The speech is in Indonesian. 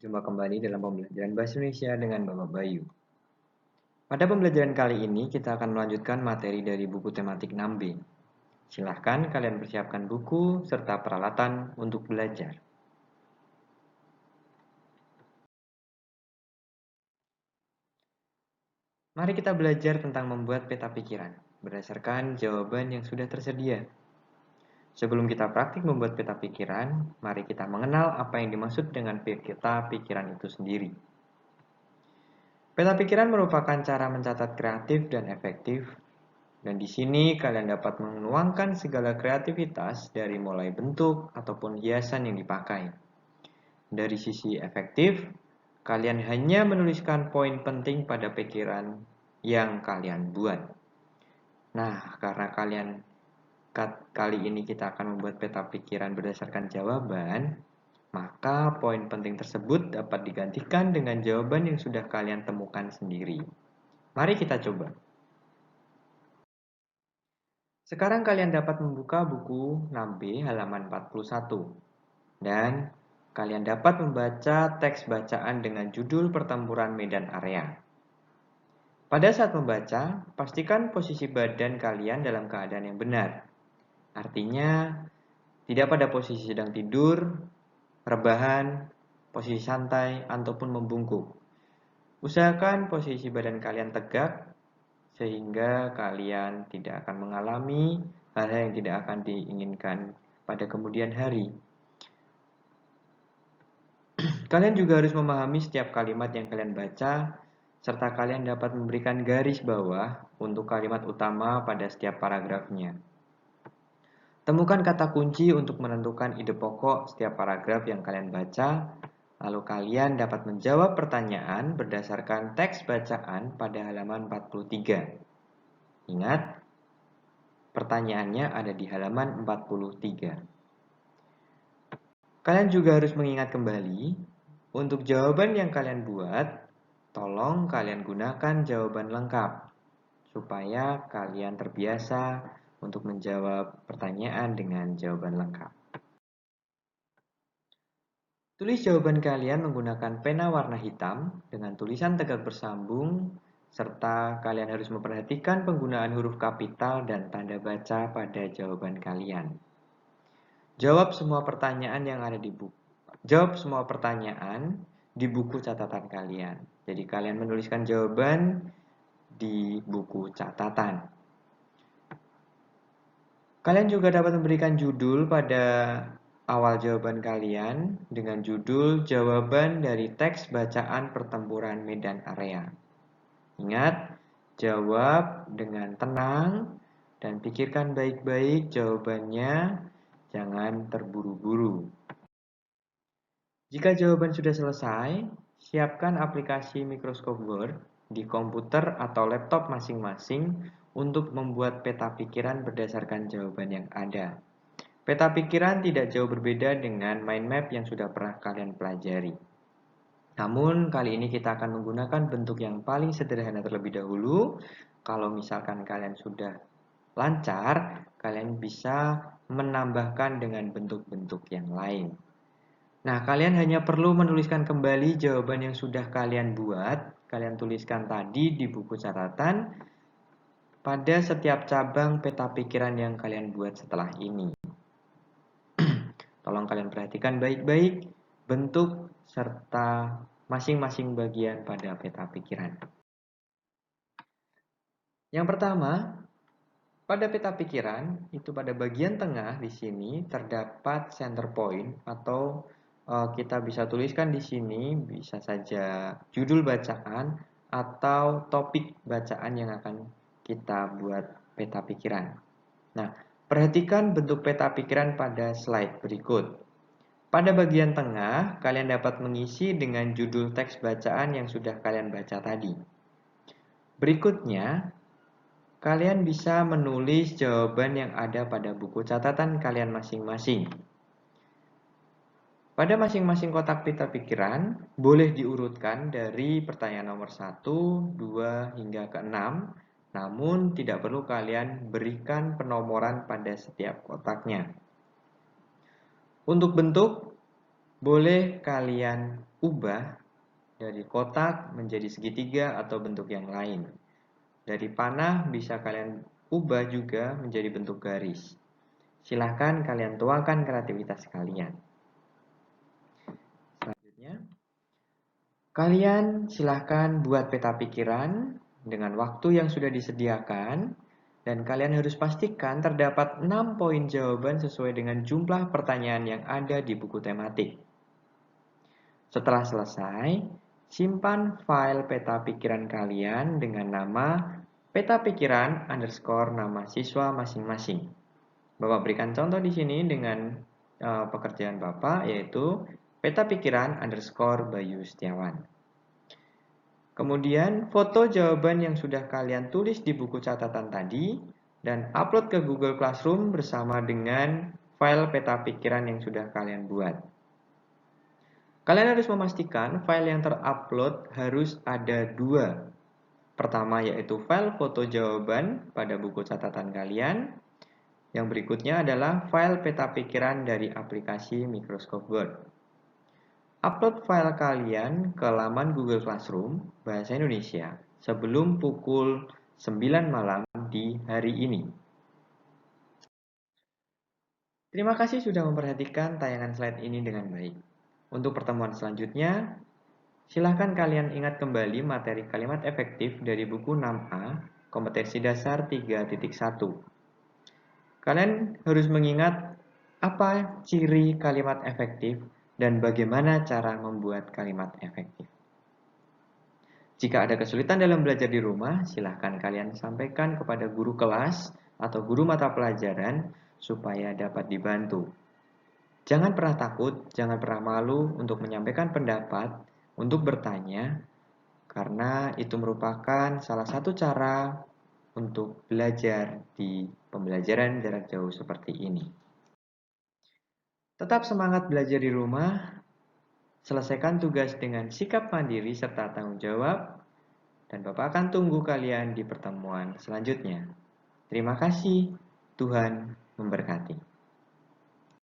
Jumpa kembali dalam pembelajaran Bahasa Indonesia dengan Bapak Bayu. Pada pembelajaran kali ini kita akan melanjutkan materi dari buku tematik 6B. Silahkan kalian persiapkan buku serta peralatan untuk belajar. Mari kita belajar tentang membuat peta pikiran berdasarkan jawaban yang sudah tersedia. Sebelum kita praktik membuat peta pikiran, mari kita mengenal apa yang dimaksud dengan peta pikiran itu sendiri. Peta pikiran merupakan cara mencatat kreatif dan efektif, dan di sini kalian dapat menuangkan segala kreativitas dari mulai bentuk ataupun hiasan yang dipakai. Dari sisi efektif, kalian hanya menuliskan poin penting pada pikiran yang kalian buat. Nah, karena kali ini kita akan membuat peta pikiran berdasarkan jawaban, maka poin penting tersebut dapat digantikan dengan jawaban yang sudah kalian temukan sendiri. Mari kita coba. Sekarang kalian dapat membuka buku 6B halaman 41. Dan kalian dapat membaca teks bacaan dengan judul Pertempuran Medan Area. Pada saat membaca, pastikan posisi badan kalian dalam keadaan yang benar. Artinya, tidak pada posisi sedang tidur, rebahan, posisi santai, ataupun membungkuk. Usahakan posisi badan kalian tegak, sehingga kalian tidak akan mengalami hal-hal yang tidak akan diinginkan pada kemudian hari. Kalian juga harus memahami setiap kalimat yang kalian baca, serta kalian dapat memberikan garis bawah untuk kalimat utama pada setiap paragrafnya. Temukan kata kunci untuk menentukan ide pokok setiap paragraf yang kalian baca, lalu kalian dapat menjawab pertanyaan berdasarkan teks bacaan pada halaman 43. Ingat, pertanyaannya ada di halaman 43. Kalian juga harus mengingat kembali, untuk jawaban yang kalian buat, tolong kalian gunakan jawaban lengkap, supaya kalian terbiasa untuk menjawab pertanyaan dengan jawaban lengkap. Tulis jawaban kalian menggunakan pena warna hitam dengan tulisan tegak bersambung, serta kalian harus memperhatikan penggunaan huruf kapital dan tanda baca pada jawaban kalian. Jawab semua pertanyaan di buku catatan kalian. Jadi kalian menuliskan jawaban di buku catatan. Kalian juga dapat memberikan judul pada awal jawaban kalian dengan judul jawaban dari teks bacaan pertempuran medan area. Ingat, jawab dengan tenang dan pikirkan baik-baik jawabannya, jangan terburu-buru. Jika jawaban sudah selesai, siapkan aplikasi Microsoft Word di komputer atau laptop masing-masing untuk membuat peta pikiran berdasarkan jawaban yang ada. Peta pikiran tidak jauh berbeda dengan mind map yang sudah pernah kalian pelajari. Namun, kali ini kita akan menggunakan bentuk yang paling sederhana terlebih dahulu. Kalau misalkan kalian sudah lancar, kalian bisa menambahkan dengan bentuk-bentuk yang lain. Nah, kalian hanya perlu menuliskan kembali jawaban yang sudah kalian buat, kalian tuliskan tadi di buku catatan pada setiap cabang peta pikiran yang kalian buat setelah ini. Tolong kalian perhatikan baik-baik bentuk serta masing-masing bagian pada peta pikiran. Yang pertama, pada peta pikiran, itu pada bagian tengah di sini terdapat center point atau kita bisa tuliskan di sini bisa saja judul bacaan atau topik bacaan yang akan kita buat peta pikiran. Nah, perhatikan bentuk peta pikiran pada slide berikut. Pada bagian tengah, kalian dapat mengisi dengan judul teks bacaan yang sudah kalian baca tadi. Berikutnya, kalian bisa menulis jawaban yang ada pada buku catatan kalian masing-masing. Pada masing-masing kotak peta pikiran, boleh diurutkan dari pertanyaan nomor 1, 2, hingga ke 6, namun tidak perlu kalian berikan penomoran pada setiap kotaknya. Untuk bentuk, boleh kalian ubah dari kotak menjadi segitiga atau bentuk yang lain. Dari panah bisa kalian ubah juga menjadi bentuk garis. Silahkan kalian tuangkan kreativitas kalian. Selanjutnya, kalian silahkan buat peta pikiran dengan waktu yang sudah disediakan. Dan kalian harus pastikan terdapat 6 poin jawaban sesuai dengan jumlah pertanyaan yang ada di buku tematik. Setelah selesai, simpan file peta pikiran kalian dengan nama peta pikiran underscore nama siswa masing-masing. Bapak berikan contoh di sini dengan pekerjaan Bapak, yaitu peta pikiran underscore Bayu Setiawan. Kemudian foto jawaban yang sudah kalian tulis di buku catatan tadi dan upload ke Google Classroom bersama dengan file peta pikiran yang sudah kalian buat. Kalian harus memastikan file yang terupload harus ada 2. Pertama yaitu file foto jawaban pada buku catatan kalian. Yang berikutnya adalah file peta pikiran dari aplikasi Microscope Word. Upload file kalian ke laman Google Classroom Bahasa Indonesia sebelum pukul 9 malam di hari ini. Terima kasih sudah memperhatikan tayangan slide ini dengan baik. Untuk pertemuan selanjutnya, silahkan kalian ingat kembali materi kalimat efektif dari buku 6A, Kompetensi Dasar 3.1. Kalian harus mengingat apa ciri kalimat efektif dan bagaimana cara membuat kalimat efektif. Jika ada kesulitan dalam belajar di rumah, silahkan kalian sampaikan kepada guru kelas atau guru mata pelajaran supaya dapat dibantu. Jangan pernah takut, jangan pernah malu untuk menyampaikan pendapat, untuk bertanya, karena itu merupakan salah satu cara untuk belajar di pembelajaran jarak jauh seperti ini. Tetap semangat belajar di rumah, selesaikan tugas dengan sikap mandiri serta tanggung jawab, dan Bapak akan tunggu kalian di pertemuan selanjutnya. Terima kasih, Tuhan memberkati.